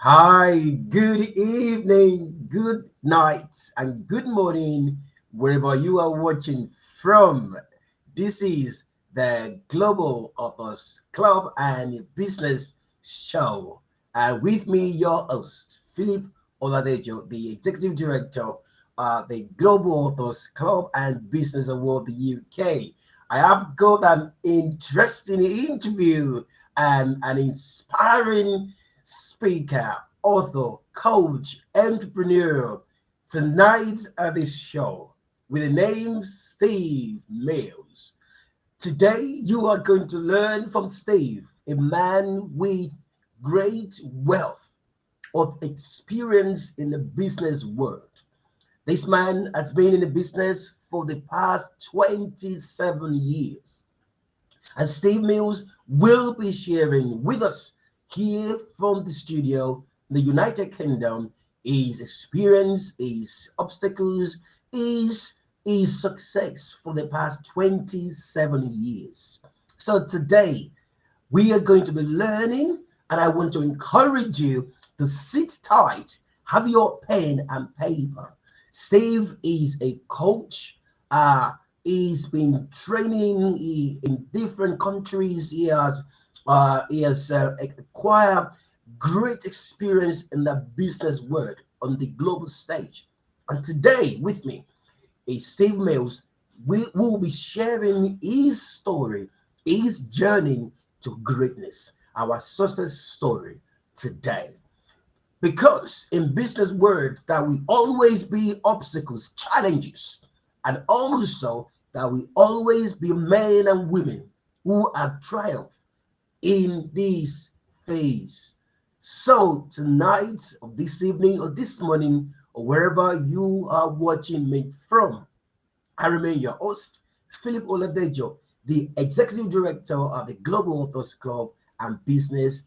Hi, good evening, good night, and good morning, wherever you are watching from. This is the Global Authors Club and Business Show. With me, your host, Philip Oladejo, the Executive Director of the Global Authors Club and Business Award UK. I have got an interesting interview and an inspiring speaker, author, coach, entrepreneur tonight at this show with the name Steve Mills. Today, you are going to learn from Steve, a man with great wealth of experience in the business world. This man has been in the business for the past 27 years. And Steve Mills will be sharing with us here from the studio, the United Kingdom, his experience, his obstacles, his success for the past 27 years. So today, we are going to be learning, and I want to encourage you to sit tight, have your pen and paper. Steve is a coach. He's been training in different countries. He has acquired great experience in the business world on the global stage. And today, with me is Steve Mills. We will be sharing his story, his journey to greatness, our success story today. Because in business world that will always be obstacles, challenges, and also that will always be men and women who have triumphed in this phase. So tonight, or this evening, or this morning, or wherever you are watching me from, I remain your host, Philip Oladejo, the Executive Director of the Global Authors Club and Business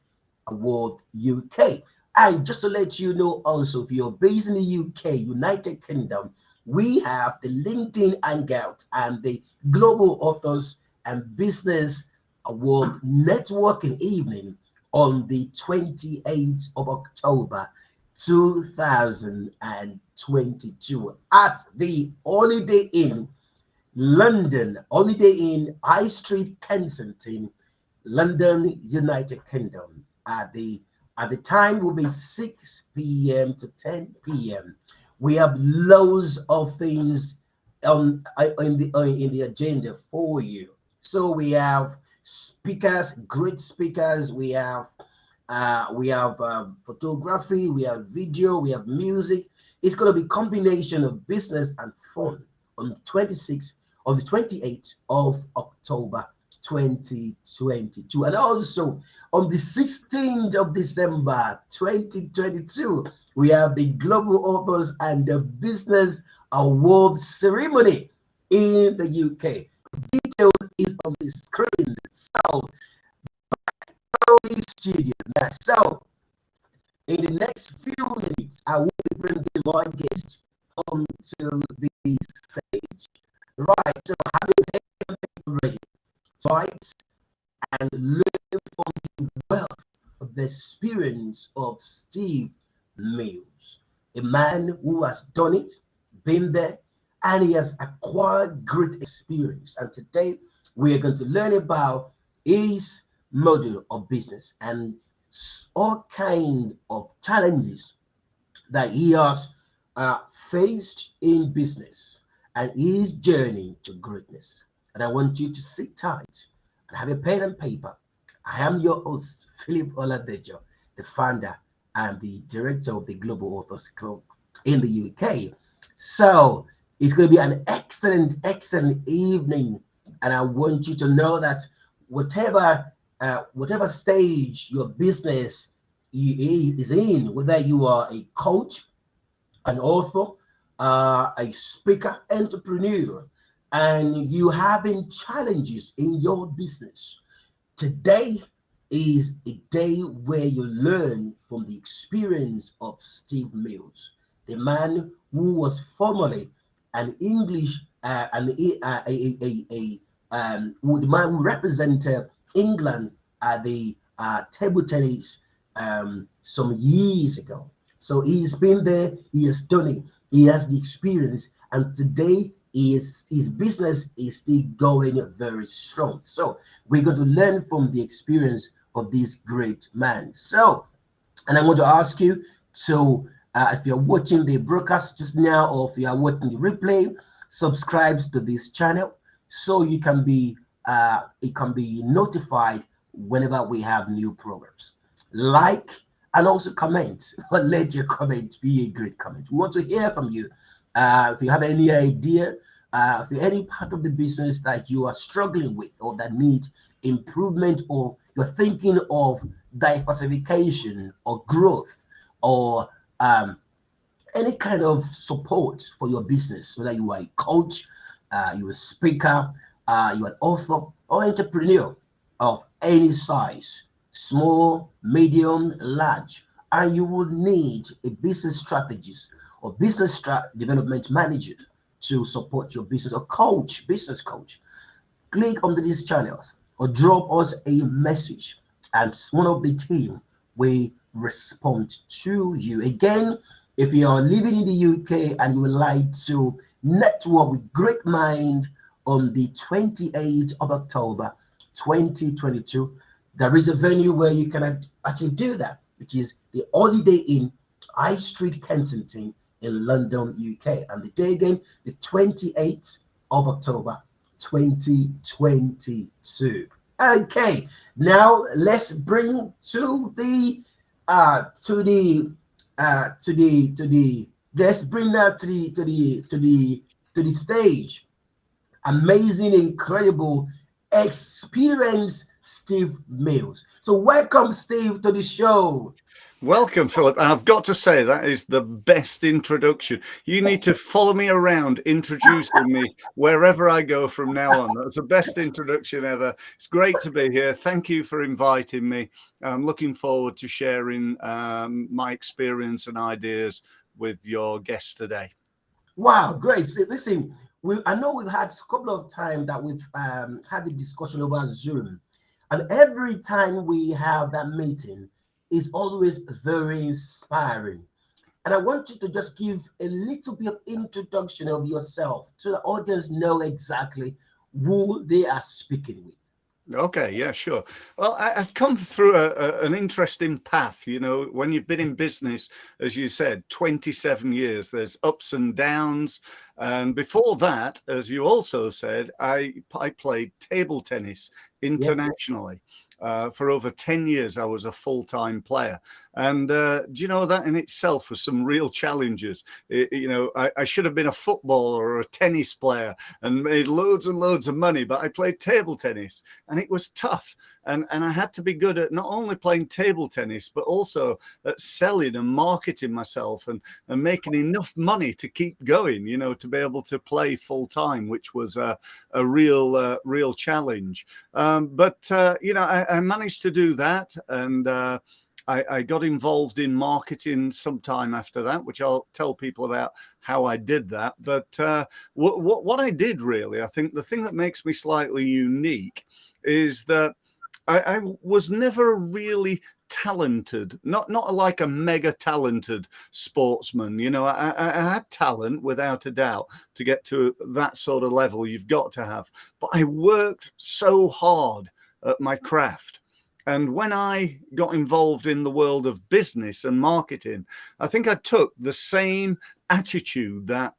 Award UK. And just to let you know also, if you're based in the UK, United Kingdom, we have the LinkedIn Hangout and the Global Authors and Business Award Networking Evening on the 28th of October 2022 at the Holiday Inn, London, Holiday Inn, High Street, Kensington, London, United Kingdom. At the time will be 6 p.m. to 10 p.m. We have loads of things in the agenda for you. So we have speakers, great speakers. We have photography, we have video, we have music. It's going to be combination of business and fun on the 28th of October 2022, and also on the 16th of December 2022 we have the Global Authors and the Business Award ceremony in the UK. Details is on the screen. So the studio now. So in the next few minutes, I will be bringing my guest onto the stage. Right, so have you heard already? Right, and learn from the wealth of the experience of Steve Mills, a man who has done it, been there, and he has acquired great experience. And today we are going to learn about his model of business and all kind of challenges that he has faced in business and his journey to greatness. And I want you to sit tight and have a pen and paper. I am your host, Philip Oladejo, the founder and the director of the Global Authors Club in the UK. So it's going to be an excellent evening. And I want you to know that whatever stage your business is in, whether you are a coach, an author, a speaker, entrepreneur, and you having challenges in your business, today is a day where you learn from the experience of Steve Mills, the man who was formerly an English, the man who represented England at the table tennis some years ago. So he's been there, he has done it, he has the experience, and today his business is still going very strong. So we're going to learn from the experience of this great man. So, and I want to ask you, so if you're watching the broadcast just now, or if you are watching the replay, subscribe to this channel so it can be notified whenever we have new programs. Like and also comment, but let your comment be a great comment. We want to hear from you. If you have any idea, if you any part of the business that you are struggling with or that need improvement, or you're thinking of diversification or growth, or any kind of support for your business, whether you are a coach, you're a speaker, you're an author or entrepreneur of any size, small, medium, large, and you will need a business strategist or development manager to support your business, or coach, business coach. Click on these channels or drop us a message, and one of the team will respond to you. Again, if you are living in the UK and you would like to network with Great Mind on the 28th of October 2022, there is a venue where you can actually do that, which is the Holiday Inn, High Street, Kensington in London, UK. And the day again, the 28th of October 2022. Okay, now let's bring let's bring that to the stage. Amazing, incredible experience, Steve Mills. So welcome, Steve, to the show. Welcome, Philip. And I've got to say, that is the best introduction. You need to follow me around, introducing me wherever I go from now on. That's the best introduction ever. It's great to be here. Thank you for inviting me. I'm looking forward to sharing my experience and ideas with your guests today. Wow, great. So, listen, I know we've had a couple of times that we've had the discussion over Zoom, and every time we have that meeting, it's always very inspiring. And I want you to just give a little bit of introduction of yourself so the audience know exactly who they are speaking with. Okay, yeah, sure. Well, I've come through an interesting path. You know, when you've been in business, as you said, 27 years, there's ups and downs. And before that, as you also said, I played table tennis internationally. For over 10 years, I was a full-time player. And do you know, that in itself was some real challenges. I should have been a footballer or a tennis player and made loads and loads of money, but I played table tennis and it was tough. And I had to be good at not only playing table tennis, but also at selling and marketing myself and making enough money to keep going, you know, to be able to play full-time, which was a real challenge. I managed to do that, and I got involved in marketing sometime after that, which I'll tell people about how I did that. But what I did really, I think the thing that makes me slightly unique is that I was never really talented, not like a mega talented sportsman. You know, I had talent without a doubt to get to that sort of level. You've got to have, but I worked so hard at my craft. And when I got involved in the world of business and marketing, I think I took the same attitude, that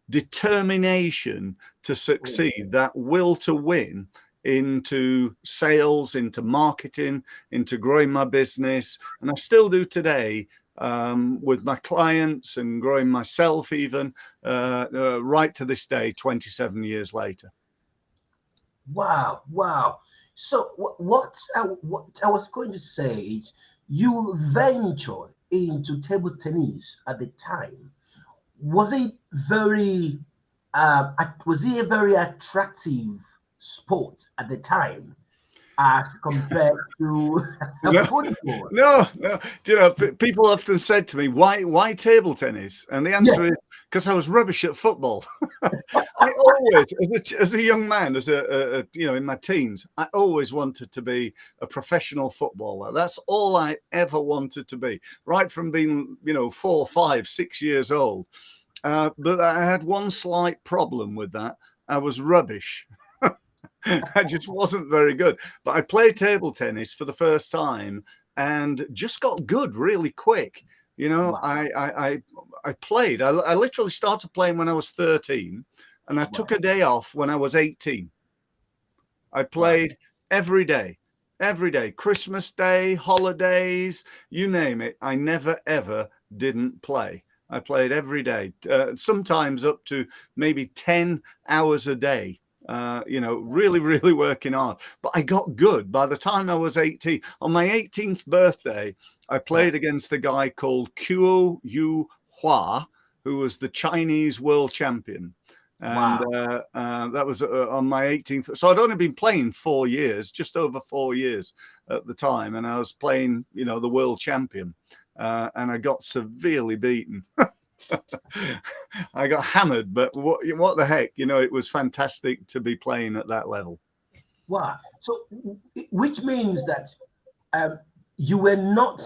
determination to succeed, that will to win, into sales, into marketing, into growing my business. And I still do today, with my clients and growing myself even, right to this day, 27 years later. Wow, wow. So what I was going to say is you ventured into table tennis at the time. Was it was it a very attractive sport at the time? as compared to No, football? no. Do you know, people often said to me, why table tennis? And the Yeah. answer is because I was rubbish at football. I always, as a young man, as you know, in my teens, I always wanted to be a professional footballer. That's all I ever wanted to be, right from being, you know, 4, 5, 6 years old. But I had one slight problem with that. I was rubbish. I just wasn't very good. But I played table tennis for the first time and just got good really quick. You know, Wow. I played. I literally started playing when I was 13, and I took Wow. a day off when I was 18. I Wow. played every day, every day, Christmas Day, holidays, you name it. I never ever didn't play. I played every day, sometimes up to maybe 10 hours a day. You know, really, really working hard. But I got good by the time I was 18. On my 18th birthday, I Yeah. played against a guy called Kuo Yu Hua, who was the Chinese world champion. And Wow. that was on my 18th. So I'd only been playing 4 years, just over 4 years at the time. And I was playing, you know, the world champion. And I got severely beaten. I got hammered, but what the heck, you know, it was fantastic to be playing at that level. Wow. So, which means that um, you were not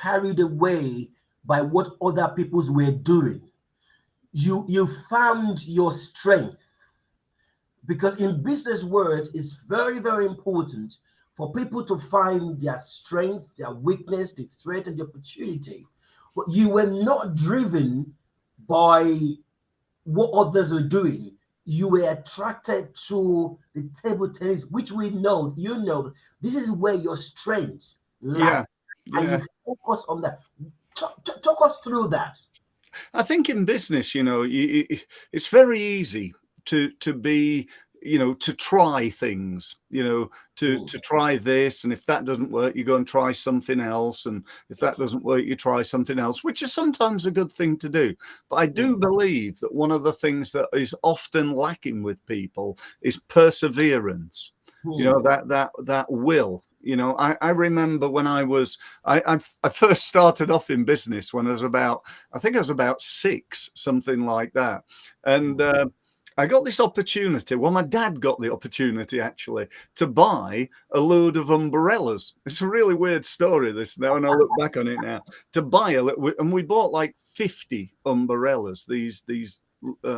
carried away by what other peoples were doing. You found your strength, because in business world it's very, very important for people to find their strength, their weakness, the threat, and the opportunity. But you were not driven by what others were doing. You were attracted to the table tennis, which we know, you know, this is where your strengths lie, Yeah, and you yeah. focus on that. Talk us through that. I think in business, you know, it's very easy to be, you know, to try things, you know, Mm. to try this, and if that doesn't work, you go and try something else, and if that doesn't work, you try something else, which is sometimes a good thing to do. But I do Mm. believe that one of the things that is often lacking with people is perseverance. You know, Mm. that will. You know, I remember when I first started off in business when I was about, I think I was about 6, something like that. And I got this opportunity. Well, my dad got the opportunity actually to buy a load of umbrellas. It's a really weird story, this now, and I look back on it now. To buy and we bought like 50 umbrellas, these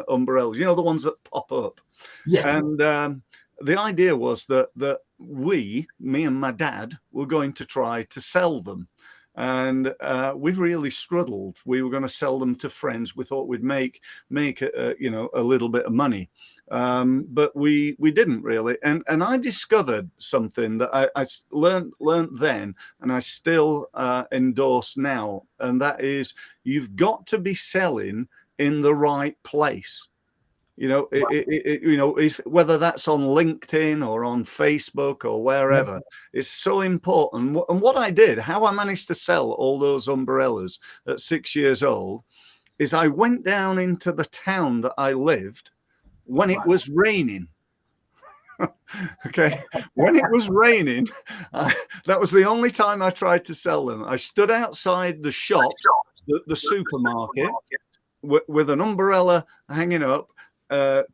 umbrellas, you know, the ones that pop up. Yeah. And the idea was that me and my dad, were going to try to sell them. And we really struggled. We were going to sell them to friends. We thought we'd make you know, a little bit of money, but we didn't really. And I discovered something that I learned then, and I still endorse now, and that is you've got to be selling in the right place. You know, you know, if whether that's on LinkedIn or on Facebook or Yeah. wherever, it's so important. And what I did, how I managed to sell all those umbrellas at 6 years old, is I went down into the town that I lived when it Wow. was raining. Okay, when it was raining, that was the only time I tried to sell them. I stood outside the shops, the supermarket, with an umbrella hanging up,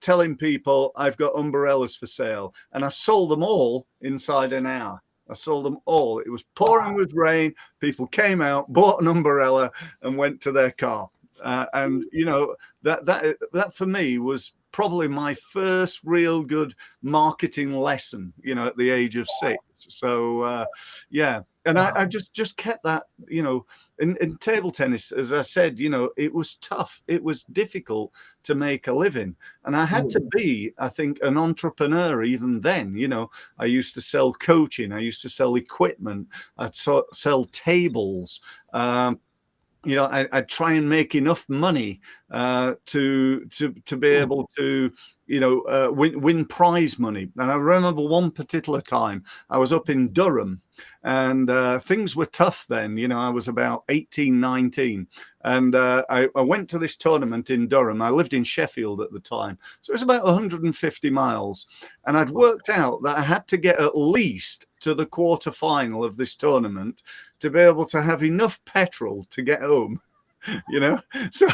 telling people I've got umbrellas for sale, and I sold them all inside an hour. I sold them all. It was pouring with rain. People came out, bought an umbrella, and went to their car. And you know, that for me was probably my first real good marketing lesson. You know, at the age of 6. So yeah, and Wow. I just kept that. You know, in table tennis, as I said, you know, it was tough. It was difficult to make a living. And I had to be, I think, an entrepreneur even then. You know, I used to sell coaching. I used to sell equipment. I'd sell tables. You know, I'd try and make enough money to be able to, win prize money. And I remember one particular time I was up in Durham, and things were tough then. I was about 18, 19. And I went to this tournament in Durham. I lived in Sheffield at the time. So it was about 150 miles. And I'd worked out that I had to get at least to the quarter final of this tournament to be able to have enough petrol to get home. So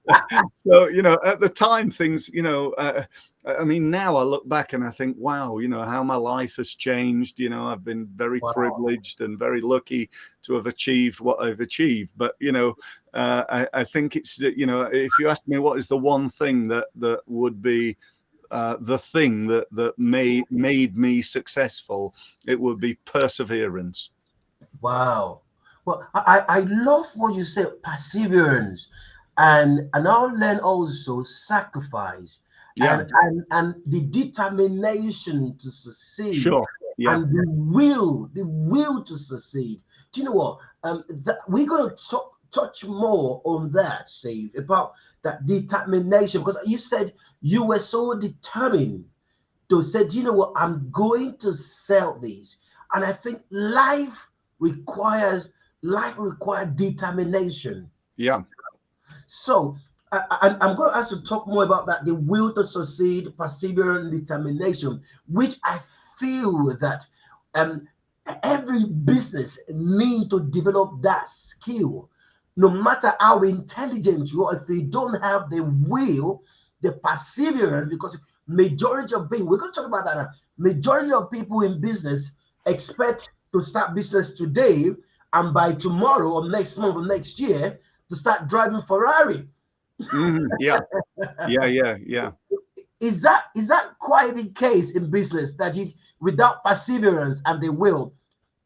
at the time, things, I mean, now I look back and I think, wow, how my life has changed. I've been very privileged and very lucky to have achieved what I've achieved. But, I think it's, if you ask me what is the one thing that would be the thing that made me successful, it would be perseverance. Wow. Well, I love what you said, perseverance, and I'll learn also sacrifice, and the determination to succeed, sure, and the will to succeed. Do you know what? We're gonna touch more on that, Steve, about that determination, because you said you were so determined to say, do you know what? I'm going to sell these, and I think life requires determination. Yeah. So I'm going to ask you to talk more about that, the will to succeed, perseverance, determination, which I feel that every business need to develop that skill. No matter how intelligent you are, if you don't have the will, the perseverance, because majority of people, we're going to talk about that now, majority of people in business expect to start business today, and by tomorrow or next month or next year to start driving Ferrari. Yeah. Is that quite the case in business, that you, without perseverance and the will,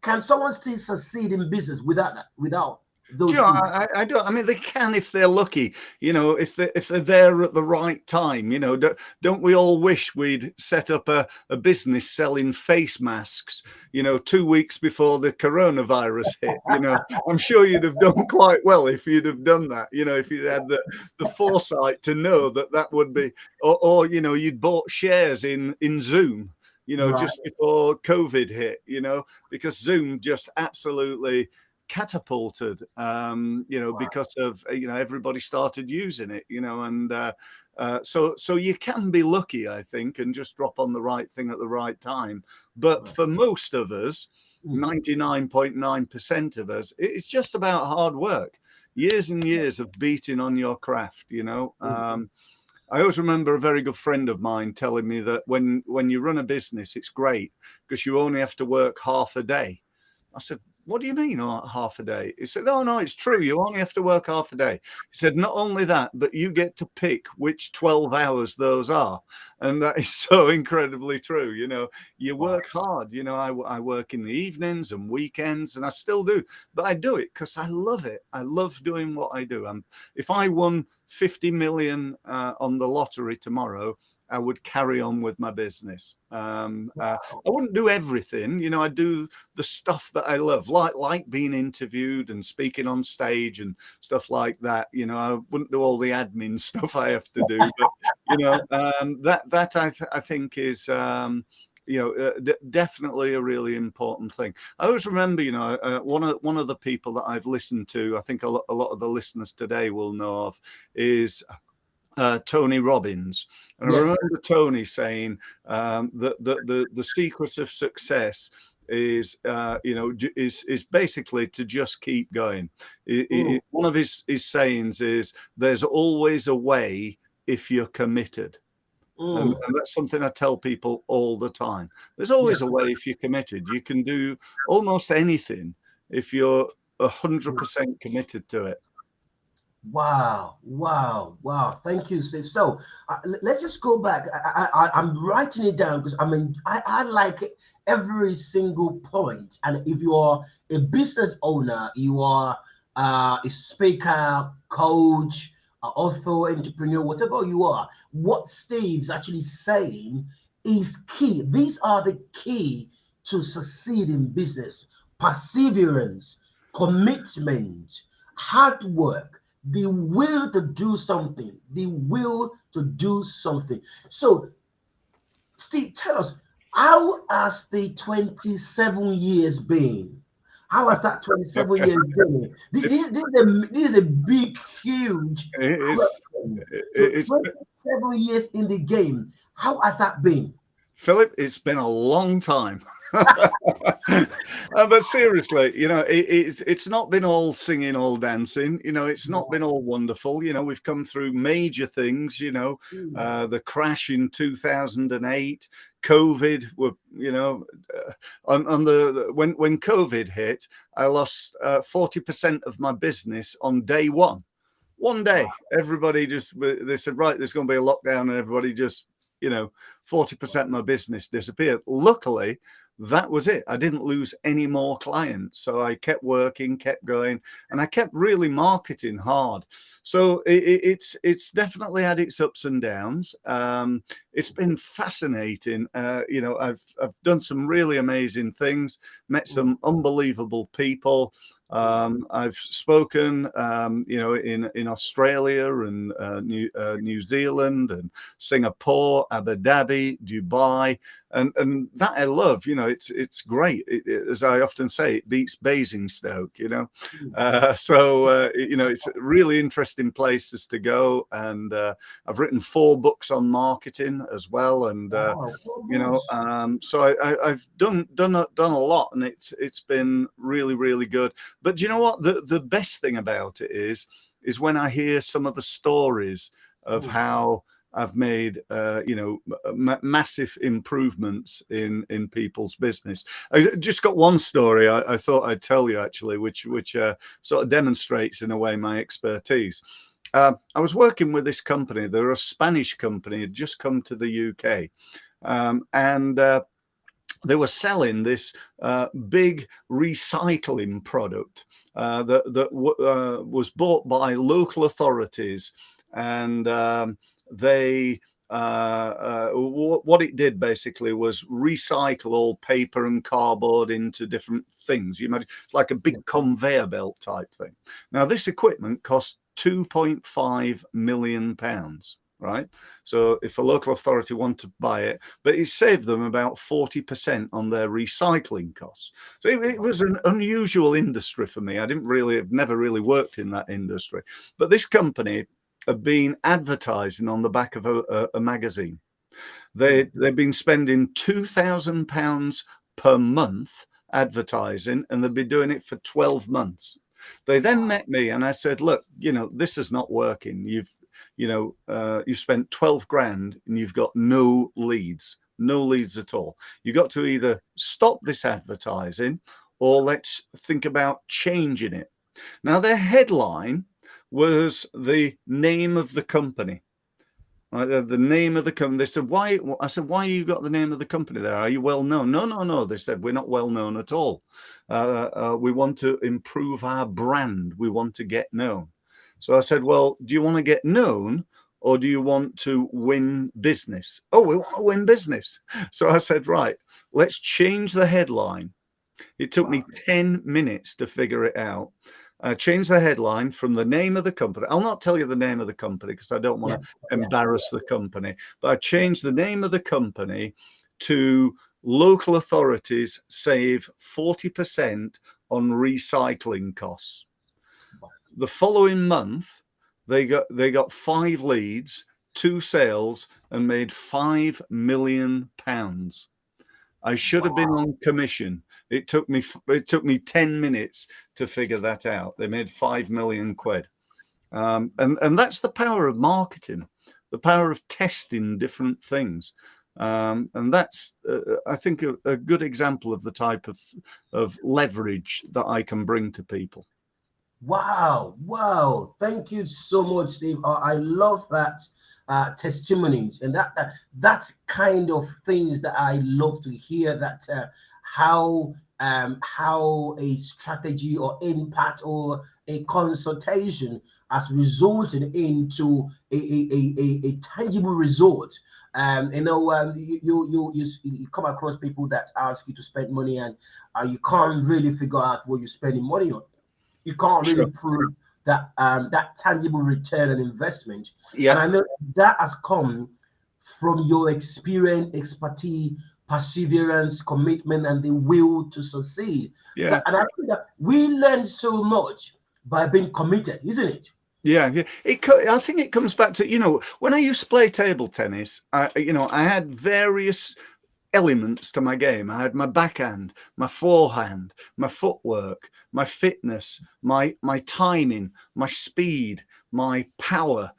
can someone still succeed in business without that? Without those I don't. I mean, they can if they're lucky. If they're there at the right time. Don't we all wish we'd set up a business selling face masks? 2 weeks before the coronavirus hit. I'm sure you'd have done quite well if you'd have done that. If you'd had the foresight to know that would be, or you'd bought shares in Zoom. Right. Just before COVID hit. Because Zoom just absolutely catapulted, because of everybody started using it, and so you can be lucky, I think, and just drop on the right thing at the right time. But for most of us, 99.9% of us, it's just about hard work, years and years of beating on your craft. I always remember a very good friend of mine telling me that when you run a business, it's great because you only have to work half a day. I said, what do you mean half a day? He said, no, it's true. You only have to work half a day. He said, not only that, but you get to pick which 12 hours those are. And that is so incredibly true. You work hard. I work in the evenings and weekends, and I still do. But I do it because I love it. I love doing what I do. If I won 50 million on the lottery tomorrow, I would carry on with my business. I wouldn't do everything. I do the stuff that I love, like being interviewed and speaking on stage and stuff like that. I wouldn't do all the admin stuff I have to do, but that I think is definitely a really important thing. I always remember, one of the people that I've listened to, I think a lot of the listeners today will know of, is Tony Robbins. And yes. I remember Tony saying that the secret of success is basically to just keep going. One of his sayings is, there's always a way if you're committed. And that's something I tell people all the time. There's always a way if you're committed. You can do almost anything if you're 100% committed to it. Wow. Thank you, Steve. So let's just go back. I'm writing it down because I like every single point. And if you are a business owner, you are a speaker, coach, author, entrepreneur, whatever you are, what Steve's actually saying is key. These are the key to succeed in business: perseverance, commitment, hard work, the will to do something, So Steve, tell us, how has the 27 years been? How has that 27 years been? It's This is a big, huge it's question. So it's 27 years in the game, how has that been? Philip, it's been a long time. But seriously, it's not been all singing, all dancing. It's not been all wonderful. We've come through major things. The crash in 2008, COVID. On the when COVID hit, I lost 40% of my business on day one. One day, everybody they said, right, there's going to be a lockdown, and everybody just 40% of my business disappeared. Luckily, that was it. I didn't lose any more clients. So I kept working, kept going, and I kept really marketing hard. So it's definitely had its ups and downs. It's been fascinating. I've done some really amazing things, met some unbelievable people. I've spoken, in Australia and New Zealand and Singapore, Abu Dhabi, Dubai, and that I love. It's great. As I often say, it beats Basingstoke. It's really interesting places to go, and I've written 4 books on marketing as well, and so I've done a lot, and it's been really, really good. But do you know what? The best thing about it is when I hear some of the stories of how I've made massive improvements in people's business. I just got one story I thought I'd tell you, actually, which sort of demonstrates in a way my expertise. I was working with this company. They're a Spanish company, had just come to the UK, and they were selling this big recycling product that was bought by local authorities, and they what it did basically was recycle all paper and cardboard into different things. You imagine like a big conveyor belt type thing. Now, this equipment cost £2.5 million. Right. So if a local authority want to buy it, but it saved them about 40% on their recycling costs. So it was an unusual industry for me. I've never really worked in that industry. But this company had been advertising on the back of a magazine. They've been spending £2,000 per month advertising, and they've been doing it for 12 months. They then met me, and I said, look, this is not working. You've spent 12 grand and you've got no leads at all. You got to either stop this advertising or let's think about changing it. Now, their headline was the name of the company. The name of the company. They said, why? I said, why you got the name of the company there? Are you well known? No. They said, we're not well known at all. We want to improve our brand. We want to get known. So I said, well, do you want to get known or do you want to win business? Oh, we want to win business. So I said, right, let's change the headline. It took me 10 minutes to figure it out. I changed the headline from the name of the company. I'll not tell you the name of the company because I don't want to embarrass the company. But I changed the name of the company to local authorities save 40% on recycling costs. The following month, they got 5 leads, 2 sales, and made £5 million. I should have been on commission. It took me 10 minutes to figure that out. They made £5 million. And that's the power of marketing, the power of testing different things. And that's, I think, a good example of the type of leverage that I can bring to people. Wow. Thank you so much, Steve. I love that testimonies, and that's kind of things that I love to hear, that how a strategy or impact or a consultation has resulted into a tangible result. You come across people that ask you to spend money, and you can't really figure out what you're spending money on. You can't really prove that tangible return on investment. And I know that has come from your experience, expertise, perseverance, commitment, and the will to succeed. Yeah. And I think that we learn so much by being committed, isn't it? Yeah, yeah. I think it comes back to, when I used to play table tennis, I had various elements to my game. I had my backhand, my forehand, my footwork, my fitness, my timing, my speed, my power,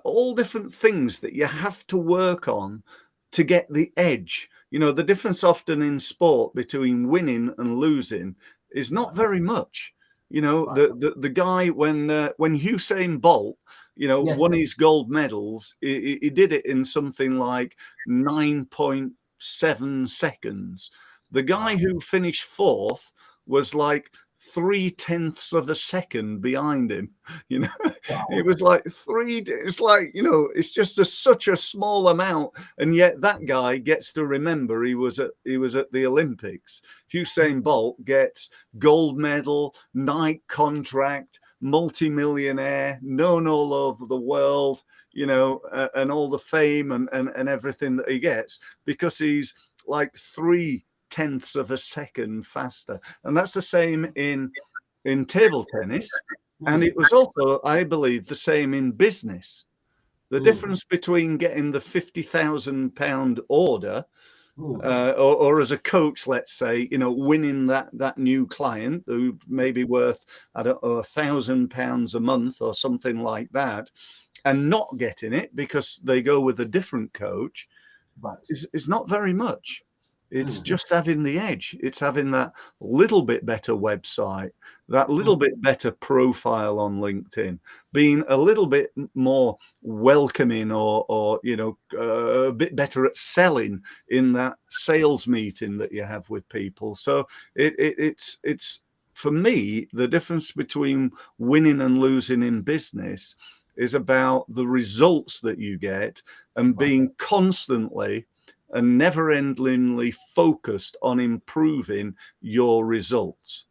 all different things that you have to work on to get the edge. The difference often in sport between winning and losing is not very much. The guy when Usain Bolt, Yes. won his gold medals, he did it in something like 9.7 seconds. The guy who finished fourth was like 0.3 of a second behind him. It was like it's like, it's just such a small amount, and yet that guy gets to remember he was at the Olympics. Usain Bolt gets gold medal, Nike contract, multi-millionaire, known all over the world, and all the fame and everything that he gets because he's like 0.3 of a second faster. And that's the same in table tennis. And it was also, I believe, the same in business. The difference between getting the £50,000 order or as a coach, let's say, winning that new client who may be worth, I don't know, £1,000 a month or something like that, and not getting it because they go with a different coach, is not very much. It's just having the edge. It's having that little bit better website, that little bit better profile on LinkedIn, being a little bit more welcoming or a bit better at selling in that sales meeting that you have with people. So it's for me, the difference between winning and losing in business is about the results that you get and being constantly and never-endingly focused on improving your results.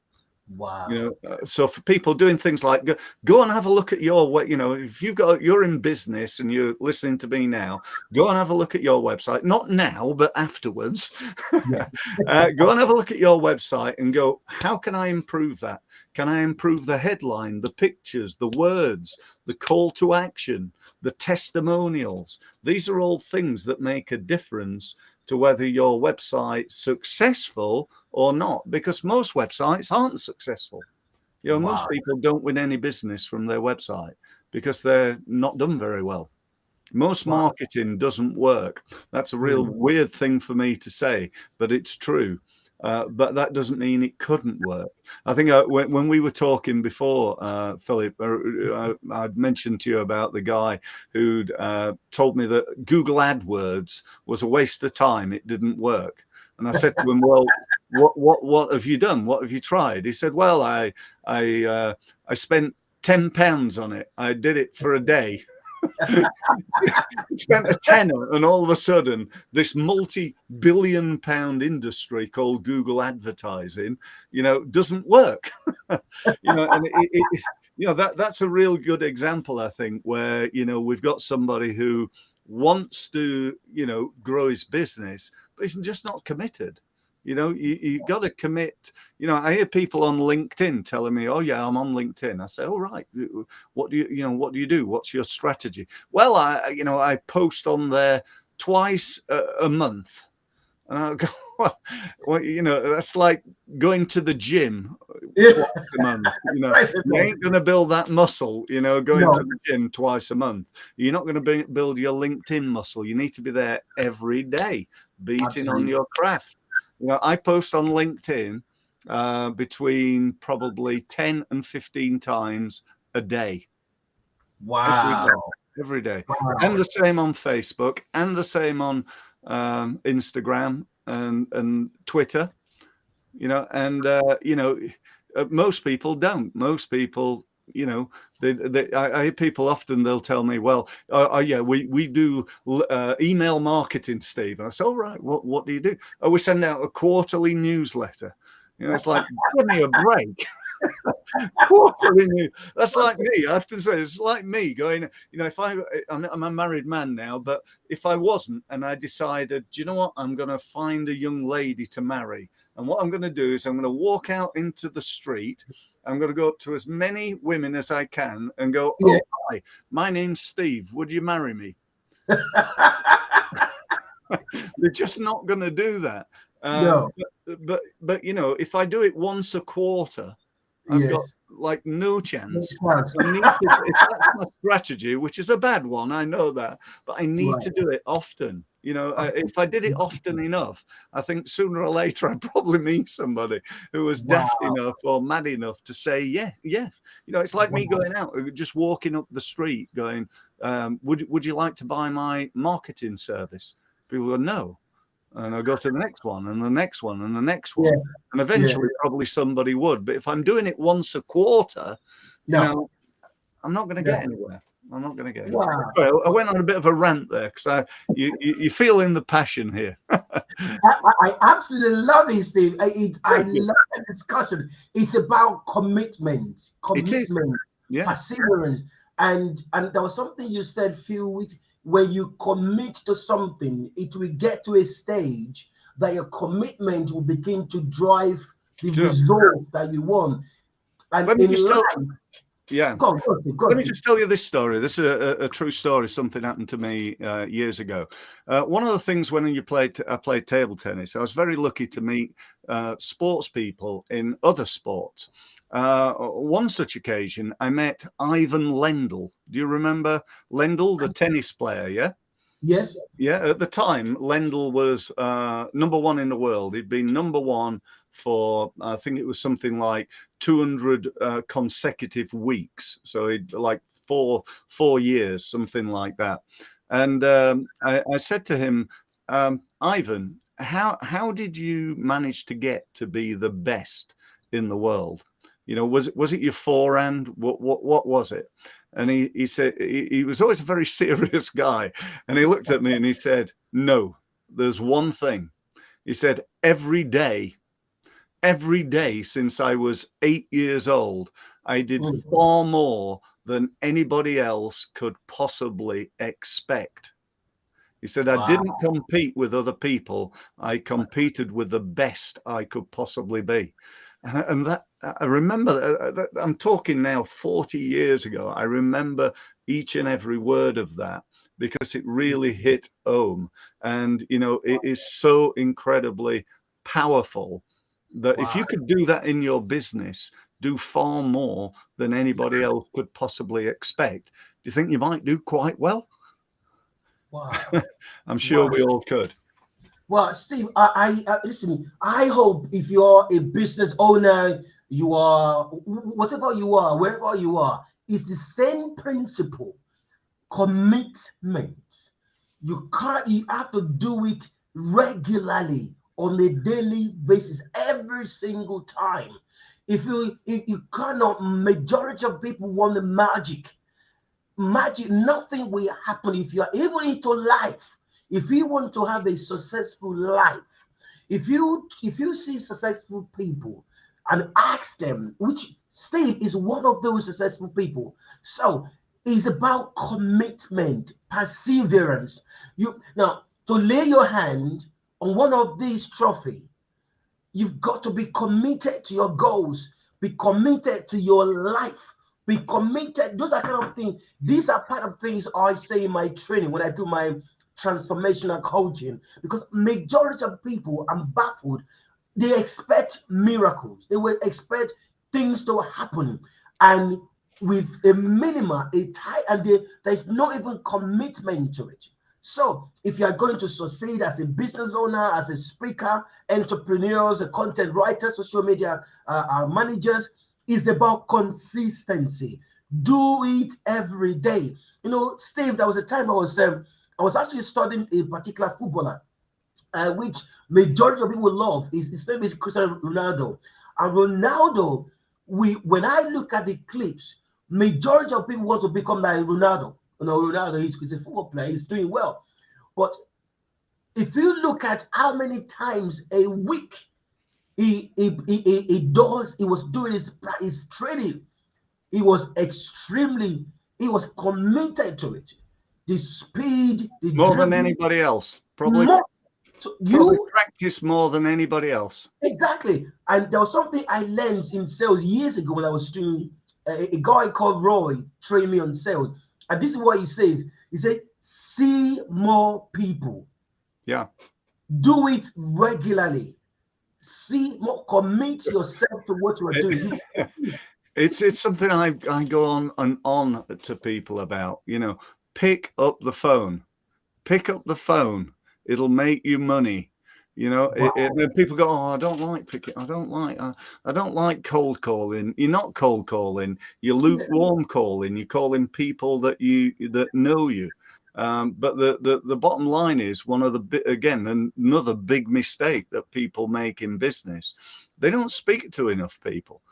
Wow. So for people doing things like go and have a look at your, if you're in business and you're listening to me now, go and have a look at your website, not now, but afterwards. Go and have a look at your website and go, how can I improve that? Can I improve the headline, the pictures, the words, the call to action, the testimonials? These are all things that make a difference to whether your website's successful or not, because most websites aren't successful. Most people don't win any business from their website because they're not done very well. Most marketing doesn't work. That's a real weird thing for me to say, but it's true. But that doesn't mean it couldn't work. I think when we were talking before, Philip, I'd mentioned to you about the guy who'd told me that Google AdWords was a waste of time. It didn't work. And I said to him, well, what have you done? What have you tried? He said, well, I spent £10 on it. I did it for a day. Spent a tenner, and all of a sudden this multi-billion-pound industry called Google advertising, doesn't work. And that's a real good example, I think, where we've got somebody who wants to grow his business, but he's just not committed. You got to commit. I hear people on LinkedIn telling me, "Oh yeah, I'm on LinkedIn." I say, "All right, what do you do? What's your strategy?" Well, I post on there twice a month, and I'll go, well, that's like going to the gym twice a month. You ain't going to build that muscle, going to the gym twice a month. You're not going to build your LinkedIn muscle. You need to be there every day, beating on your craft. I post on LinkedIn between probably 10 and 15 times a day. Wow. Every day. Wow. And the same on Facebook, and the same on Instagram and Twitter. Most people don't. Most people, I hear people often, they'll tell me, well, yeah, we do email marketing, Steve. And I say, all right, what do you do? Oh, we send out a quarterly newsletter. It's like, give me a break. Quarterly new. That's like me. I have to say, it's like me going, if I'm a married man now, but if I wasn't and I decided, do you know what? I'm going to find a young lady to marry. And what I'm going to do is I'm going to walk out into the street. I'm going to go up to as many women as I can and go, Yeah. oh, hi, my name's Steve. Would you marry me? They're just not going to do that. No. But if I do it once a quarter, I've got like no chance. If that's my strategy, which is a bad one, I know that, but I need to do it often. If I did it often enough, I think sooner or later I'd probably meet somebody who was daft enough or mad enough to say, yeah. It's like me going out, just walking up the street going, would you like to buy my marketing service? People go, no. And I'll go to the next one and the next one and the next one. Yeah. And eventually probably somebody would. But if I'm doing it once a quarter, I'm not going to get anywhere. I'm not going to get anywhere. Wow. Sorry, I went on a bit of a rant there because you're feeling the passion here. I absolutely love it, Steve. I love the discussion. It's about commitment, perseverance. And there was something you said a few weeks. When you commit to something, it will get to a stage that your commitment will begin to drive the result that you want. And let me just life, Go Let me just tell you this story. This is a true story. Something happened to me years ago. One of the things when I played table tennis, I was very lucky to meet sports people in other sports. One such occasion, I met Ivan Lendl. Do you remember Lendl, the tennis player? Yeah. Yes. Yeah. At the time, Lendl was number one in the world. He'd been number one for, I think it was something like 200 consecutive weeks. So he'd like four years, something like that. And I said to him, Ivan, how did you manage to get to be the best in the world? Was it your forehand? What was it? And he said, he was always a very serious guy. And he looked at me and he said, no, there's one thing. He said, every day since I was 8 years old, I did far more than anybody else could possibly expect. He said, I didn't compete with other people. I competed with the best I could possibly be. And that I remember, I'm talking now 40 years ago. I remember each and every word of that because it really hit home. And, it is so incredibly powerful that if you could do that in your business, do far more than anybody else could possibly expect, do you think you might do quite well? Wow. I'm sure we all could. Well, Steve, I listen, I hope if you're a business owner, you are, whatever you are, wherever you are, it's the same principle, commitment. You have to do it regularly on a daily basis, every single time. If you cannot, majority of people want the magic. Nothing will happen if you are even into life. If you want to have a successful life, if you see successful people and ask them, which Steve is one of those successful people. So it's about commitment, perseverance. Now to lay your hand on one of these trophies, you've got to be committed to your goals, be committed to your life, be committed. Those are kind of things. These are part of things I say in my training when I do my transformational coaching, because majority of people, I'm baffled, they expect miracles, they will expect things to happen, and with a minima, there's no even commitment to it. So if you are going to succeed as a business owner, as a speaker, entrepreneurs, a content writer, social media managers, it's about consistency. Do it every day. Steve, there was a time I was actually studying a particular footballer, which majority of people love. His name is Cristiano Ronaldo. And Ronaldo, when I look at the clips, majority of people want to become like Ronaldo. Ronaldo, he's a football player, he's doing well. But if you look at how many times a week he was doing his training. He was extremely, he was committed to it. The speed, the More than dribbling, anybody else, probably. more. So Probably you practice more than anybody else. exactly. And there was something I learned in sales years ago when I was doing a guy called Roy trained me on sales. And this is what he says. He said, see more people. Yeah. Do it regularly. See more, commit yourself to what you are doing. It's something I go on and on to people about. Pick up the phone. Pick up the phone. It'll make you money. Wow. And people go, oh, I don't like picking. I don't like cold calling. You're not cold calling. You're lukewarm calling. You're calling people that know you. But the bottom line is another big mistake that people make in business. They don't speak to enough people.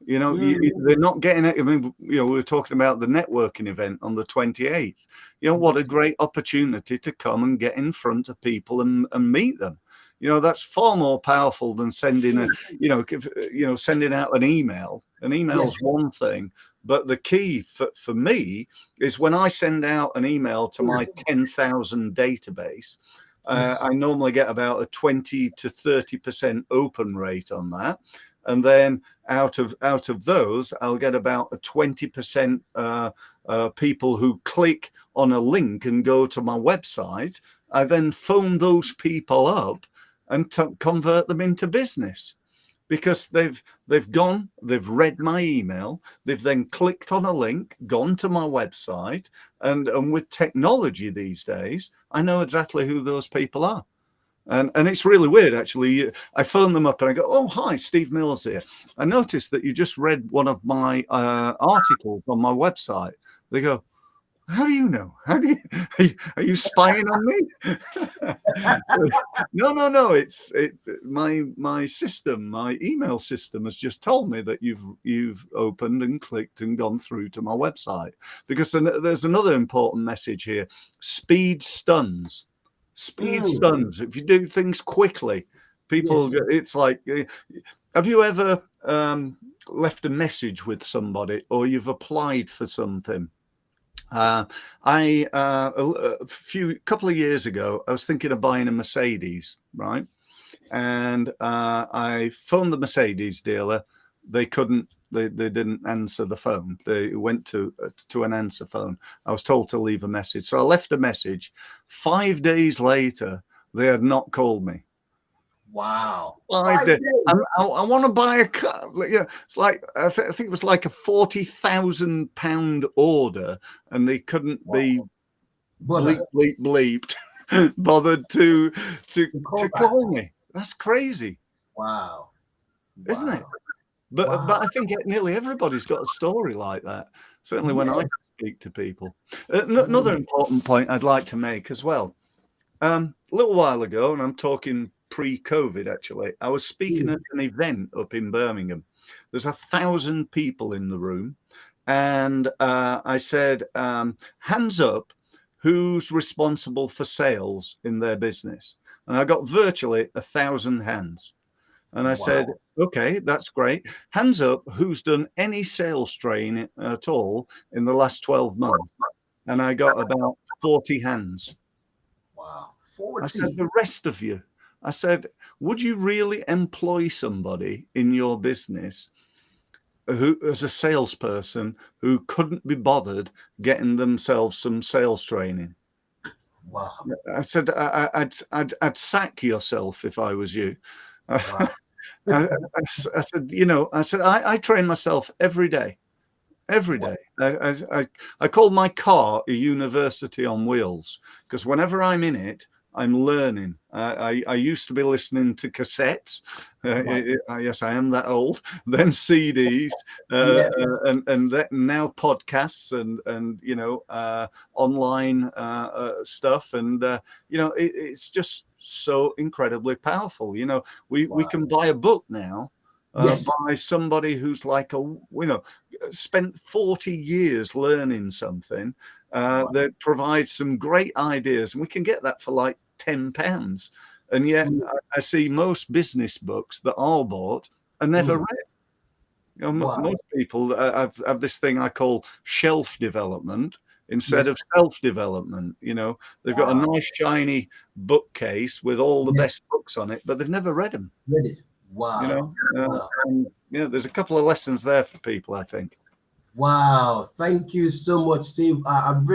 They're not getting it. I mean, we were talking about the networking event on the 28th. What a great opportunity to come and get in front of people and meet them. That's far more powerful than sending sending out an email. An email's one thing, but the key for me is when I send out an email to my 10,000 database, I normally get about a 20 to 30% open rate on that. And then out of those, I'll get about a 20% people who click on a link and go to my website. I then phone those people up and convert them into business, because they've read my email, they've then clicked on a link, gone to my website, and with technology these days, I know exactly who those people are. And it's really weird, actually. I phone them up and I go, oh, hi, Steve Mills here. I noticed that you just read one of my articles on my website. They go, how do you know? Are you spying on me? No. It's my system, my email system has just told me that you've opened and clicked and gone through to my website. Because there's another important message here. Speed stuns. Speed stuns. If you do things quickly, people, it's like, have you ever left a message with somebody, or you've applied for something? A couple of years ago, I was thinking of buying a Mercedes, right? And I phoned the Mercedes dealer. They didn't answer the phone. They went to an answer phone. I was told to leave a message. So I left a message. 5 days later, they had not called me. Wow. 5 days. I want to buy a car. It's like, I think it was like a £40,000 order, and they couldn't be bleeped bothered to call me. That's crazy. Wow. Isn't it? But I think nearly everybody's got a story like that. Certainly when I speak to people. Another important point I'd like to make as well. A little while ago, and I'm talking pre-COVID actually, I was speaking at an event up in Birmingham. There's 1,000 people in the room, and I said, hands up, who's responsible for sales in their business? And I got virtually 1,000 hands. And I said, okay, that's great. Hands up, who's done any sales training at all in the last 12 months? And I got about 40 hands. Wow. 40. I said, the rest of you. I said, would you really employ somebody in your business who, as a salesperson, who couldn't be bothered getting themselves some sales training? Wow. I said, I'd sack yourself if I was you. Wow. I said, I train myself every day. Every day. I call my car a university on wheels, because whenever I'm in it, I'm learning. I used to be listening to cassettes. Yes, I am that old. Then CDs, and now podcasts and online stuff. And it's just so incredibly powerful. We can buy a book now. By somebody who's like spent 40 years learning something that provides some great ideas, and we can get that for like £10. And yet Mm. I see most business books that are bought are never Mm. read. You know, Wow. most people have this thing I call shelf development instead Yes. of self-development. You know, they've got a Wow. nice shiny bookcase with all the Yes. best books on it, but they've never read them. Read it. You Wow. know, Wow. and yeah, there's a couple of lessons there for people, I think. Wow, thank you so much, Steve. I'm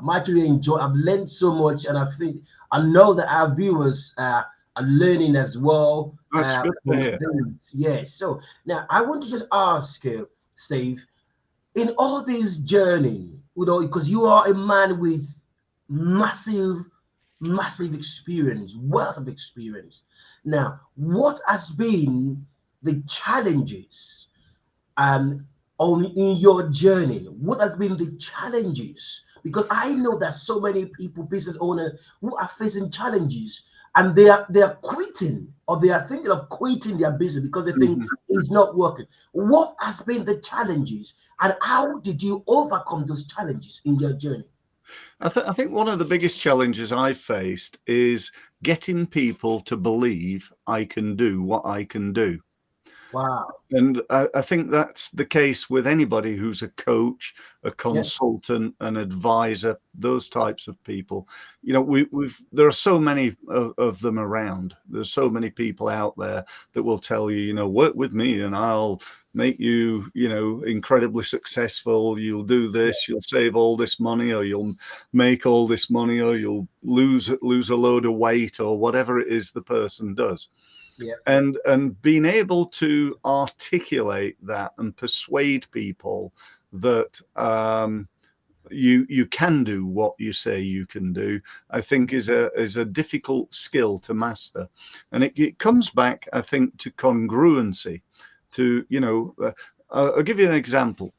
actually enjoying. I've learned so much, and I know that our viewers are learning as well That's good to from hear. this. Yeah. So now I want to just ask you, Steve, in all this journey, because you are a man with massive, massive experience, wealth of experience. Now, what has been the challenges? um on in your journey, what has been the challenges? Because I know that so many people, business owners, who are facing challenges, and they are quitting, or they are thinking of quitting their business because they think Mhm. it's not working. What has been the challenges, and how did you overcome those challenges in your journey? I think one of the biggest challenges I've faced is getting people to believe I can do what I can do. Wow. And I think that's the case with anybody who's a coach, a Yeah. consultant, an advisor, those types of people. You know, there are so many of them around. There's so many people out there that will tell you, you know, work with me and I'll make you, you know, incredibly successful. You'll do Yeah. this, you'll save all this money, or you'll make all this money, or you'll lose a load of weight, or whatever it is the person does. Yeah. And being able to articulate that and persuade people that you can do what you say you can do, I think is a difficult skill to master. And it comes back, I think, to congruency. To, you know, I'll give you an example.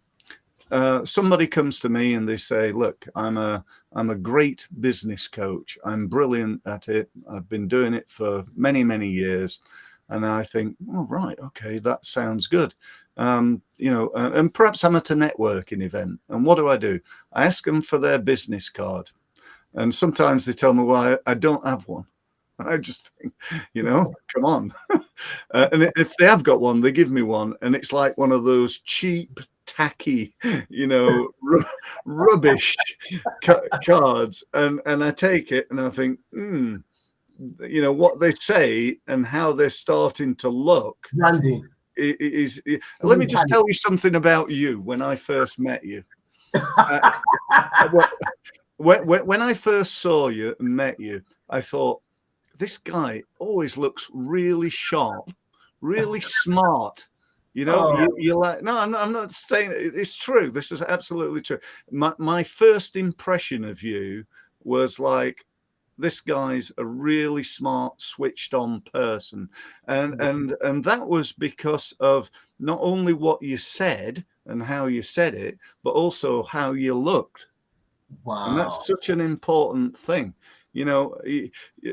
Somebody comes to me and they say, look, I'm a great business coach. I'm brilliant at it. I've been doing it for many, many years. And I think, oh, right, okay, that sounds good. You know, and perhaps I'm at a networking event. And what do? I ask them for their business card. And sometimes they tell me, well, I don't have one. I just think, you know, come on. And if they have got one, they give me one. And it's like one of those cheap, tacky, you know, rubbish cards. And I take it and I think, you know, what they say and how they're starting to look Branding. is. Let me just Mentality. tell you something about you when I first met you. Uh, when I first saw you and met you, I thought, this guy always looks really sharp, really smart. You know, Oh, you're like, no, I'm not saying it's true. This is absolutely true. My first impression of you was like, this guy's a really smart, switched on person. And that was because of not only what you said and how you said it, but also how you looked. And wow. that's such an important thing. You know,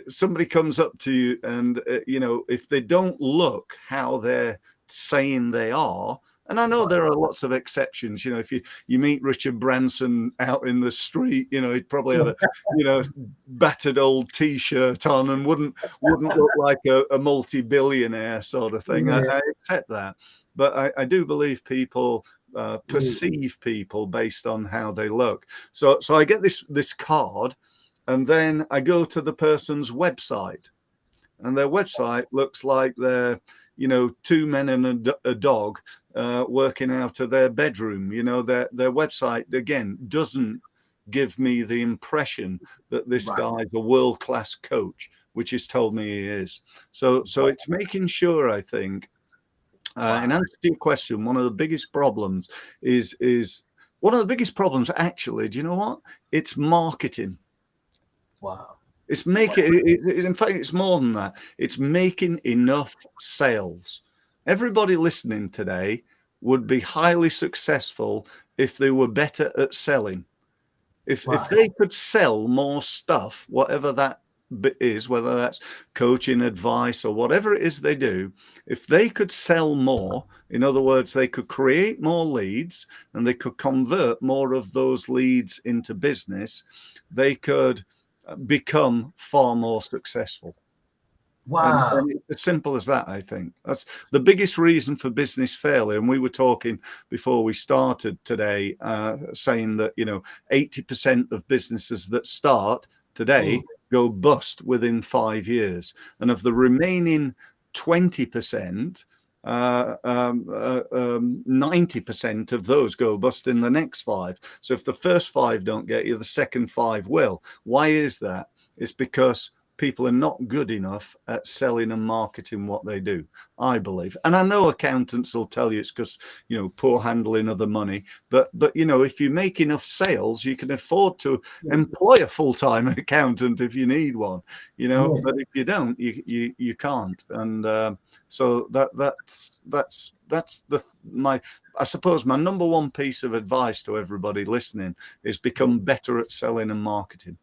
somebody comes up to you and, you know, if they don't look how they're saying they are, and I know there are lots of exceptions. You know, if you meet Richard Branson out in the street, you know, he'd probably have a, you know, battered old T-shirt on and wouldn't look like a multi-billionaire sort of thing. Yeah. I accept that, but I do believe people Mm. perceive people based on how they look. So I get this card, and then I go to the person's website, and their website looks like they're, you know, two men and a dog working out of their bedroom. You know, their website again doesn't give me the impression that this Right. guy's a world-class coach, which he's told me he is. So it's making sure, I think, in Wow. answer to your question, one of the biggest problems is one of the biggest problems actually. Do you know what? It's marketing. Wow. It's making. In fact, it's more than that. It's making enough sales. Everybody listening today would be highly successful if they were better at selling. If Wow. they could sell more stuff, whatever that bit is, whether that's coaching, advice, or whatever it is they do, if they could sell more, in other words, they could create more leads and they could convert more of those leads into business, they could become far more successful. Wow. And it's as simple as that, I think. That's the biggest reason for business failure. And we were talking before we started today, saying that, 80% of businesses that start today Mm. go bust within 5 years. And of the remaining 20%, 90% of those go bust in the next 5. So if the first 5 don't get you, the second 5 will. Why is that? It's because people are not good enough at selling and marketing what they do, I believe. And I know accountants will tell you it's because, poor handling of the money. But if you make enough sales, you can afford to employ a full-time accountant if you need one, Yeah. but if you don't, you can't. And so that's I suppose my number one piece of advice to everybody listening is become better at selling and marketing.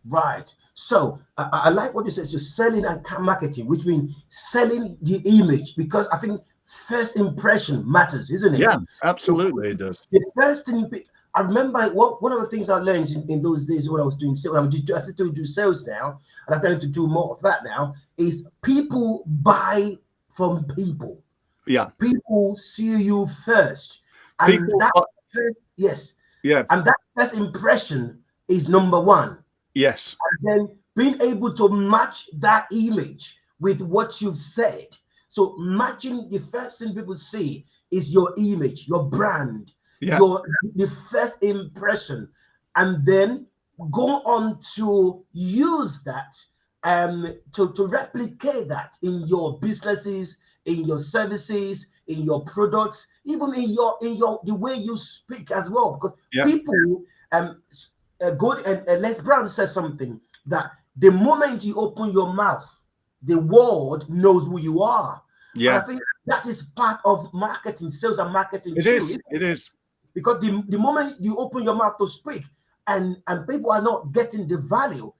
Right. So I like what you said. So selling and marketing, which means selling the image, because I think first impression matters, isn't it? Yeah, So absolutely, it does. the first thing I remember, one of the things I learned in those days when I was doing sales, I still do sales now, and I'm trying to do more of that now, is people buy from people. Yeah. People see you first. And People, that first, yes. yeah, And that first impression is number one. yes, And then being able to match that image with what you've said. So matching, the first thing people see is your image, your brand, yeah, the first impression, and then go on to use that to replicate that in your businesses, in your services, in your products, even in your the way you speak as well. Because yeah, people good and Les Brown says something that the moment you open your mouth, the world knows who you are. And I yeah. think that is part of marketing, sales and marketing It too, is. isn't It it? is. Because the moment you open your mouth to speak and people are not getting the value,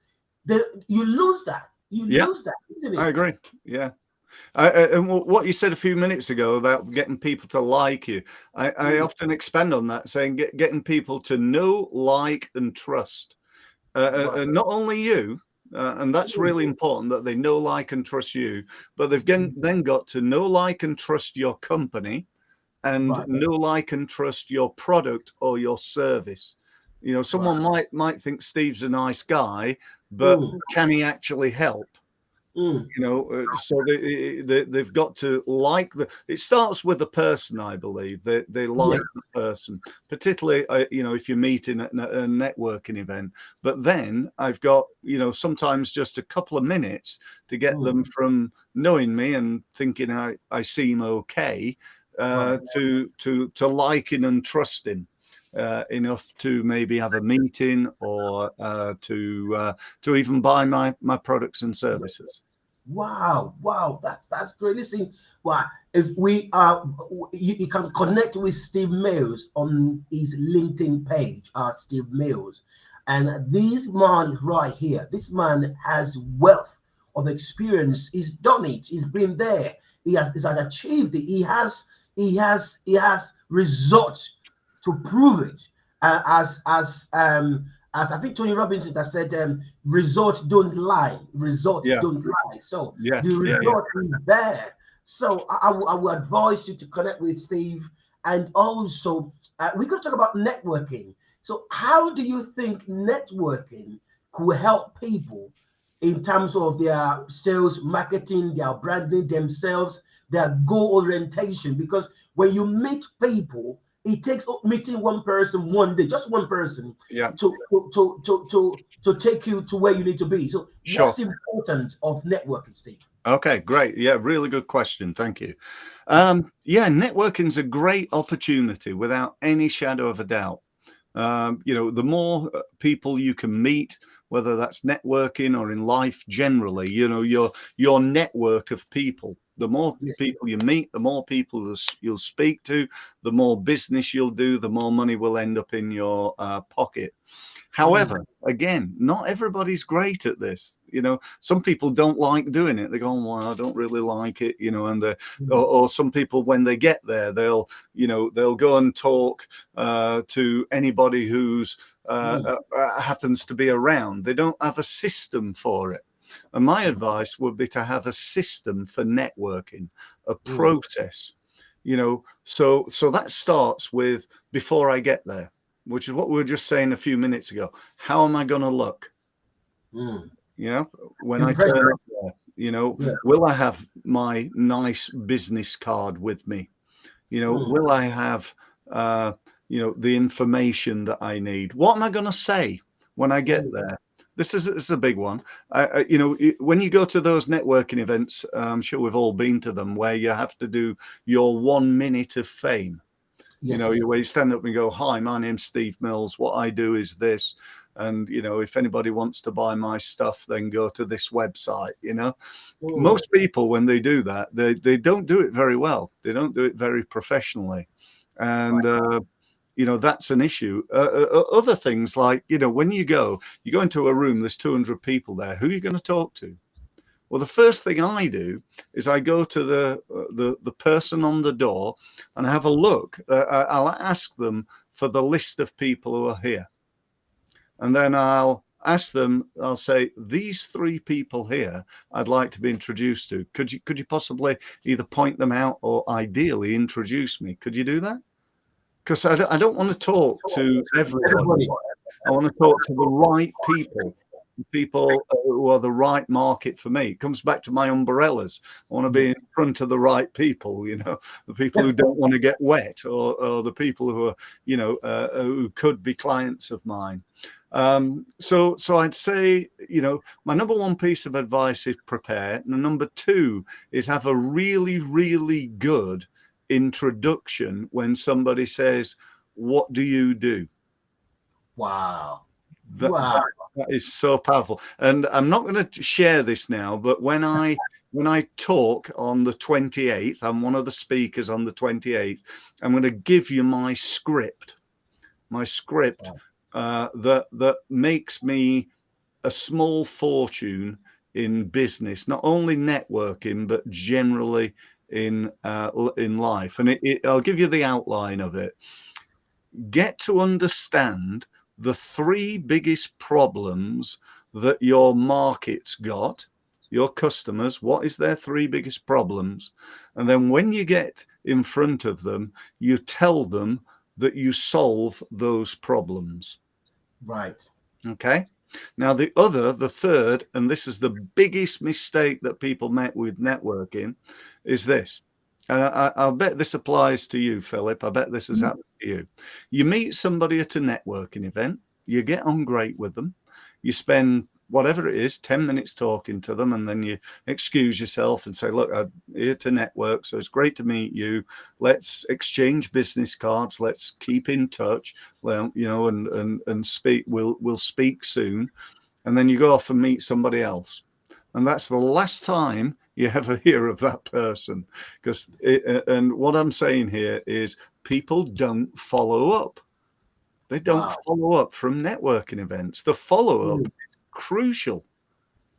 you lose that. You Yeah, lose that, isn't I it? agree. Yeah. And what you said a few minutes ago about getting people to like you, I Mm. often expand on that, saying getting people to know, like, and trust. Wow. And not only you, and that's really important that they know, like, and trust you, but they've then got to know, like, and trust your company, and Right. know, like, and trust your product or your service. Right. Someone might think Steve's a nice guy, but Mm. can he actually help? Mm. So they've got to like it starts with the person, I believe. They Yes. like the person, particularly, if you're meeting at a networking event. But then I've got, sometimes just a couple of minutes to get Mm. them from knowing me and thinking I seem okay, Right. to liking and trusting enough to maybe have a meeting or to even buy my products and services. Wow, wow, that's great. Listen, wow, if we are, you can connect with Steve Mills on his LinkedIn page, Steve Mills, and this man right here, this man has wealth of experience. He's done it. He's been there. He has achieved it. He has results to prove it. As I think Tony Robbins has said, results don't lie. Results Yeah, don't lie. So yeah, the yeah, yeah. result is there. So I will advise you to connect with Steve. And also, we're going to talk about networking. So how do you think networking could help people in terms of their sales, marketing, their branding themselves, their goal orientation? Because when you meet people, it takes meeting one person one day, just one person, Yeah, to take you to where you need to be. So, what's sure. the importance of networking, Steve? Okay, great. Yeah, really good question. Thank you. Yeah, networking is a great opportunity without any shadow of a doubt. The more people you can meet, whether that's networking or in life generally, your network of people. The more Yes. people you meet, the more people you'll speak to, the more business you'll do, the more money will end up in your pocket. However, again, not everybody's great at this. Some people don't like doing it. They go, "Oh, well, I don't really like it," and or some people, when they get there, they'll go and talk to anybody who's happens to be around. They don't have a system for it. And my advice would be to have a system for networking, a process, you know. So that starts with before I get there, which is what we were just saying a few minutes ago. How am I going to look? You know, when I turn up there, you know, will I have my nice business card with me? You know, will I have, you know, the information that I need? What am I going to say when I get there? This is a big one. You know, when you go to those networking events, I'm sure we've all been to them, where you have to do your 1 minute of fame. You know, where you stand up and go, hi, my name's Steve Mills. What I do is this. And, you know, if anybody wants to buy my stuff, then go to this website, you know. Most people, when they do that, they don't do it very well. They don't do it very professionally. And, you know, that's an issue. Other things like, you know, when you go into a room, there's 200 people there. Who are you going to talk to? Well, the first thing I do is I go to the person on the door and have a look. I'll ask them for the list of people who are here. And then I'll ask them, I'll say, these 3 people here I'd like to be introduced to. Could you possibly either point them out or ideally introduce me? Could you do that? Because I don't want to talk to everybody. I want to talk to the right people who are the right market for me. It comes back to my umbrellas. I want to be in front of the right people, you know, the people who don't want to get wet, or the people who are, you know, who could be clients of mine. So I'd say, you know, my number 1 piece of advice is prepare. And number 2 is have a really, really good introduction when somebody says, what do you do? Wow. That is so powerful. And I'm not going to share this now, but when I talk on the 28th, I'm one of the speakers on the 28th, I'm going to give you my script that makes me a small fortune in business, not only networking, but generally in life. And I'll give you the outline of it. Get to understand the 3 biggest problems that your market's got, your customers. What is their 3 biggest problems? And then when you get in front of them, you tell them that you solve those problems. Right. Okay. Now, the third, and this is the biggest mistake that people make with networking, is this. And I'll bet this applies to you, Philip. I bet this has happened to you. You meet somebody at a networking event, you get on great with them, you spend whatever it is, 10 minutes talking to them, and then you excuse yourself and say, look, I'm here to network, so it's great to meet you. Let's exchange business cards. Let's keep in touch. Well, you know, and speak. We'll speak soon. And then you go off and meet somebody else. And that's the last time you ever hear of that person. And what I'm saying here is people don't follow up. They don't follow up from networking events. The follow-up is crucial.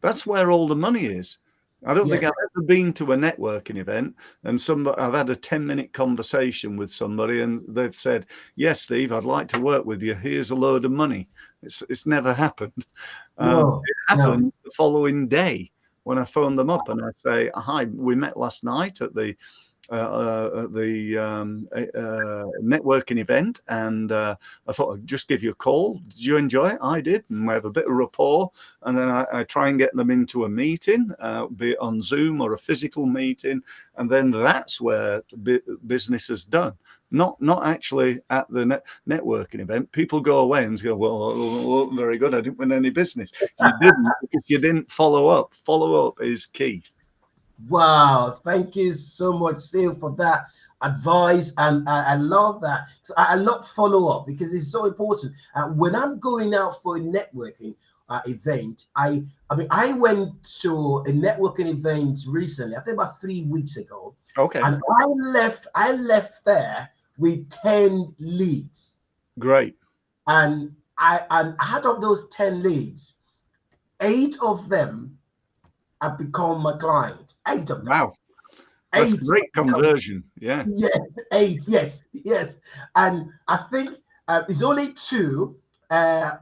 That's where all the money is. I don't think I've ever been to a networking event and I've had a 10-minute conversation with somebody and they've said, yes, Steve, I'd like to work with you. Here's a load of money. It's never happened. It happened the following day when I phone them up and I say, hi, we met last night at the networking event, and I thought I'd just give you a call. Did you enjoy it? I did, and we have a bit of rapport, and then I try and get them into a meeting, be it on Zoom or a physical meeting, and then that's where business is done. Not actually at the networking event. People go away and go, well, very good, I didn't win any business. You didn't, because you didn't follow up. Follow up is key. Wow, thank you so much, Steve, for that advice. And I love that. So I love follow up because it's so important. When I'm going out for a networking event, I mean, I went to a networking event recently, I think about 3 weeks ago. Okay. And I left there with 10 leads. Great. And out of those 10 leads, 8 of them have become my client. 8 of them. Wow. That's great conversion. Yeah. Yes, 8. Yes. And I think it's only 2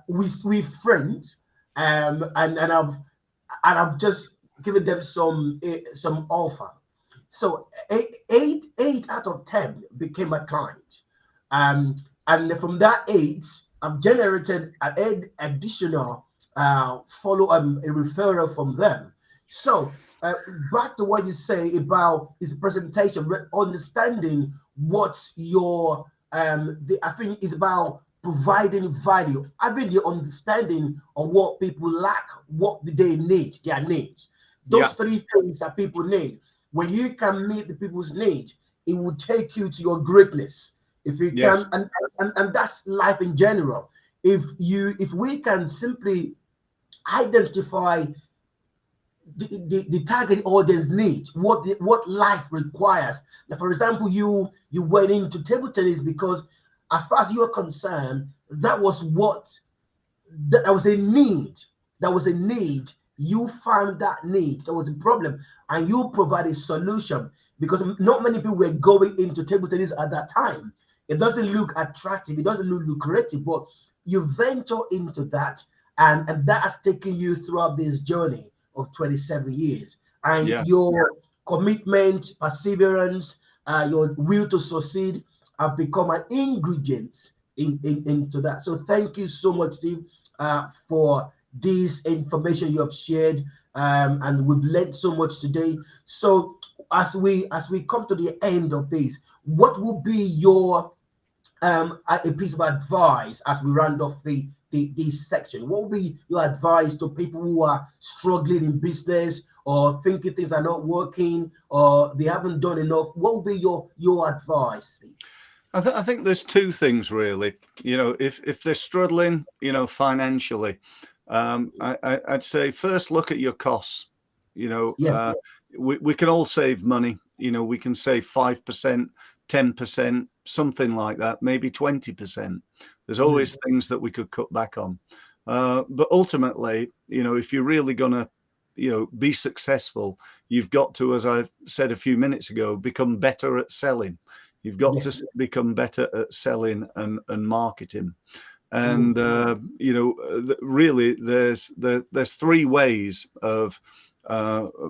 we friends, and and I've just given them some offer. So eight out of 10 became a client. And from that eight, I've generated an additional follow a referral from them. So back to what you say about his presentation, understanding what your I think it's about providing value, having the understanding of what people lack, what do they need, their needs. Those Yeah. three things that people need. When you can meet the people's needs, it will take you to your greatness. If you Yes. can, and that's life in general. If we can simply identify the target audience needs, what life requires. Now, for example, you went into table tennis because, as far as you are concerned, that was that was a need. That was a need. You found that need. There was a problem, and you provide a solution because not many people were going into table tennis at that time. It doesn't look attractive. It doesn't look lucrative, but you venture into that, and that has taken you throughout this journey of 27 years. And Yeah. your commitment, perseverance, your will to succeed have become an ingredient into that. So thank you so much, Steve, for this information you have shared, and we've learned so much today. So as we come to the end of this, what will be your a piece of advice as we round off this section? What will be your advice to people who are struggling in business or thinking things are not working or they haven't done enough? What will be your advice, Steve? I think there's two things really. If they're struggling, financially, I'd say first look at your costs. Yeah. We can all save money. We can save 5%, 10%, something like that, maybe 20%. There's always things that we could cut back on. But ultimately, if you're really going to, be successful, you've got to, as I've said a few minutes ago, become better at selling. You've got Yes. to become better at selling and marketing. And really, there's three ways of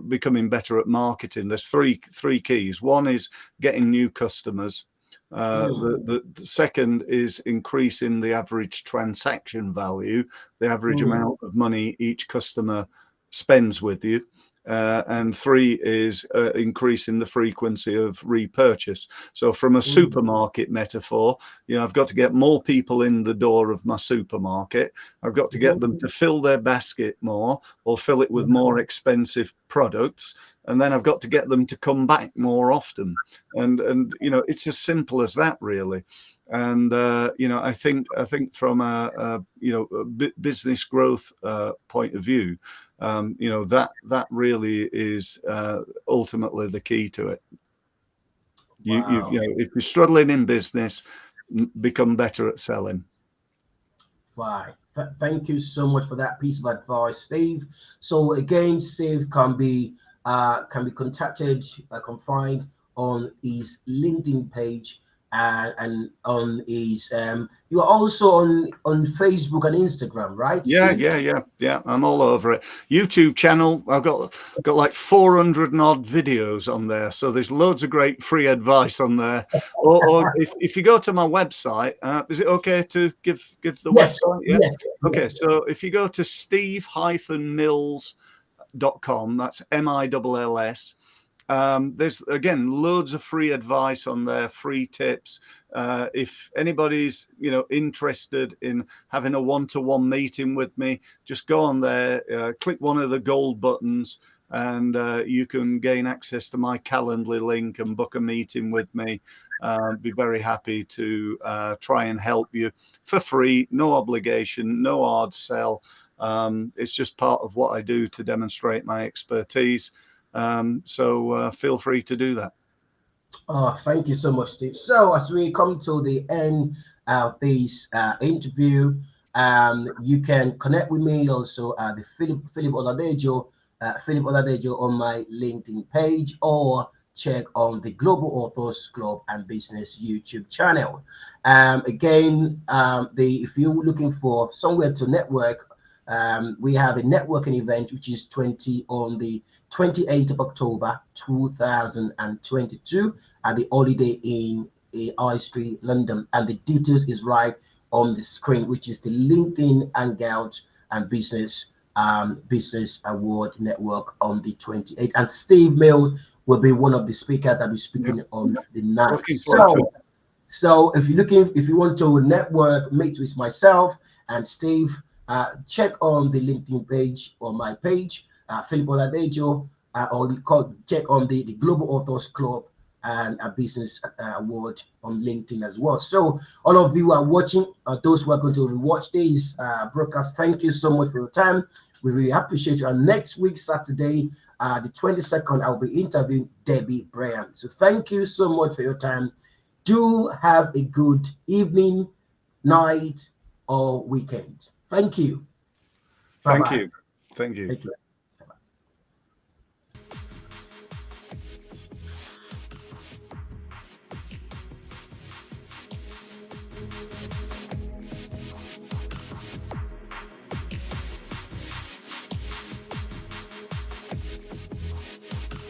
becoming better at marketing. There's three keys. One is getting new customers. The second is increasing the average transaction value, the average amount of money each customer spends with you. And three is increasing the frequency of repurchase. So from a supermarket metaphor, I've got to get more people in the door of my supermarket. I've got to get them to fill their basket more or fill it with more expensive products. And then I've got to get them to come back more often. And it's as simple as that, really. And I think from a business growth point of view, that really is ultimately the key to it. Wow. If you're struggling in business, become better at selling. Right. Thank you so much for that piece of advice, Steve. So again, Steve can be contacted, can find on his LinkedIn page, and on his you are also on Facebook and Instagram, right, Yeah, Steve? yeah. I'm all over it. YouTube channel, I've got like 400 and odd videos on there. So there's loads of great free advice on there. Or if you go to my website, is it okay to give the Yes. website? Yeah. Yes. Okay. So if you go to steve-mills.com, that's MILLS. There's again loads of free advice on there, free tips. If anybody's interested in having a one-to-one meeting with me, just go on there, click one of the gold buttons, and you can gain access to my Calendly link and book a meeting with me. Be very happy to try and help you for free, no obligation, no hard sell. It's just part of what I do to demonstrate my expertise. So feel free to do that. Oh, thank you so much, Steve. So as we come to the end of this interview, you can connect with me also at the Philip Oladejo on my LinkedIn page, or check on the Global Authors Club and Business YouTube channel. Again, if you're looking for somewhere to network, We have a networking event which is on the 28th of October 2022 at the Holiday Inn, High Street, London, and the details is right on the screen, which is the LinkedIn Hangout and Business Award Network on the 28th. And Steve Milne will be one of the speakers that will be speaking on the night. Looking forward to it. So if you want to network, meet with myself and Steve, check on the LinkedIn page or my page, Philip Oladejo, or check on the Global Authors Club and a Business Award on LinkedIn as well. So all of you who are watching, those who are going to watch this broadcast, thank you so much for your time. We really appreciate you. And next week, Saturday, the 22nd, I'll be interviewing Debbie Bryan. So thank you so much for your time. Do have a good evening, night, or weekend. Thank you. Thank Bye-bye. you. Thank you. Thank you.